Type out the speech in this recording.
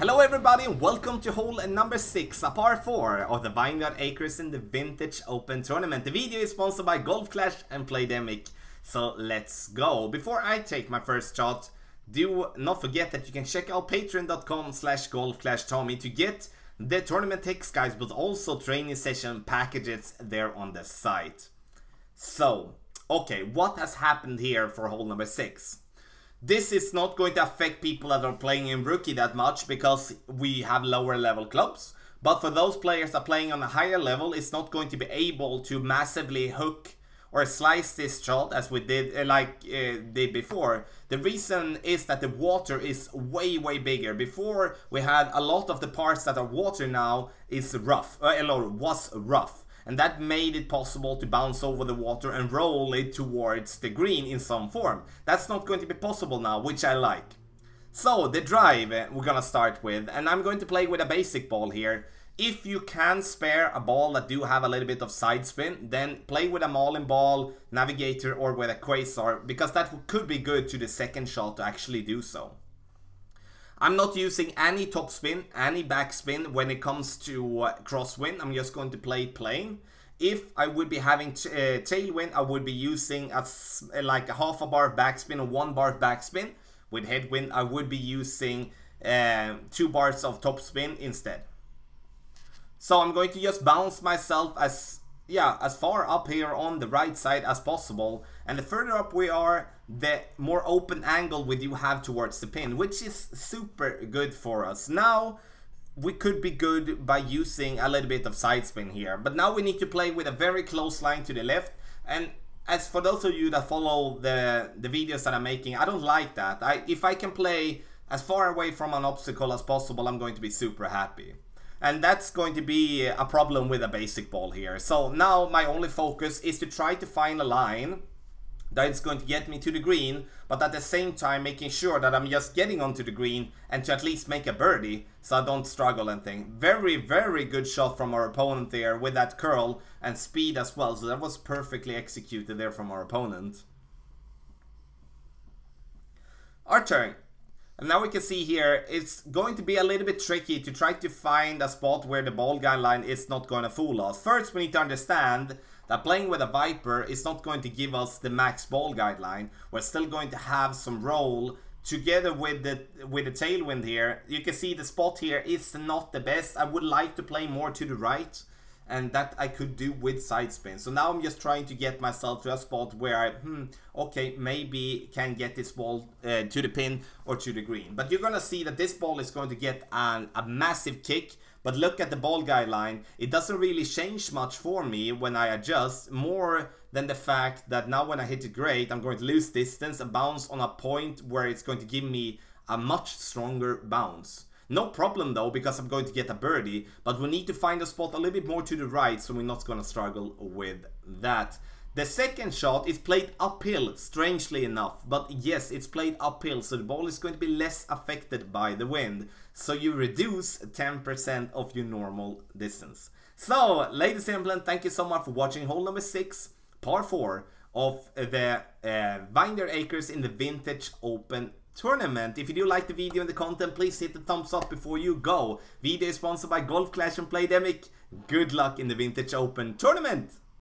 Hello everybody and welcome to hole number 6, a par 4 of the Vineyard Acres in the Vintage Open Tournament. The video is sponsored by Golf Clash and Playdemic, so let's go. Before I take my first shot, do not forget that you can check out patreon.com/golfclashtommy to get the tournament text guys, but also training session packages there on the site. So, okay, what has happened here for hole number 6? This is not going to affect people that are playing in rookie that much because we have lower level clubs. But for those players that are playing on a higher level, it's not going to be able to massively hook or slice this shot as we did did before. The reason is that the water is way bigger. Before we had a lot of the parts that are water now is rough, was rough. And that made it possible to bounce over the water and roll it towards the green in some form. That's not going to be possible now, which I like. So, the drive we're gonna start with, and I'm going to play with a basic ball here. If you can spare a ball that do have a little bit of side spin, then play with a Marlin ball, Navigator, or with a Quasar, because that could be good to the second shot to actually do so. I'm not using any topspin, any backspin when it comes to crosswind. I'm just going to play plain. If I would be having tailwind, I would be using like a half a bar of backspin or 1 bar of backspin. With headwind, I would be using 2 bars of topspin instead. So I'm going to just bounce myself as far up here on the right side as possible. And the further up we are, the more open angle we do have towards the pin, which is super good for us. Now, we could be good by using a little bit of side spin here. But now we need to play with a very close line to the left. And as for those of you that follow the videos that I'm making, I don't like that. If I can play as far away from an obstacle as possible, I'm going to be super happy. And that's going to be a problem with a basic ball here. So now my only focus is to try to find a line that is going to get me to the green, but at the same time making sure that I'm just getting onto the green and to at least make a birdie so I don't struggle and think. Very good shot from our opponent there with that curl and speed as well. So that was perfectly executed there from our opponent. Our turn. And now we can see here, it's going to be a little bit tricky to try to find a spot where the ball guideline is not going to fool us. First, we need to understand that playing with a Viper is not going to give us the max ball guideline. We're still going to have some roll together with the tailwind here. You can see the spot here is not the best. I would like to play more to the right, and that I could do with side spin. So now I'm just trying to get myself to a spot where I, okay, maybe can get this ball to the pin or to the green. But you're gonna see that this ball is going to get a massive kick. But look at the ball guideline. It doesn't really change much for me when I adjust, more than the fact that now when I hit it great, I'm going to lose distance and bounce on a point where it's going to give me a much stronger bounce. No problem though, because I'm going to get a birdie, but we need to find a spot a little bit more to the right, so we're not going to struggle with that. The second shot is played uphill, strangely enough, but yes, it's played uphill, so the ball is going to be less affected by the wind, so you reduce 10% of your normal distance. So, ladies and gentlemen, thank you so much for watching hole number 6, par 4 of the Vineyard Acres in the Vintage Open Tournament. If you do like the video and the content, please hit the thumbs up before you go. Video is sponsored by Golf Clash and Playdemic. Good luck in the Vintage Open Tournament!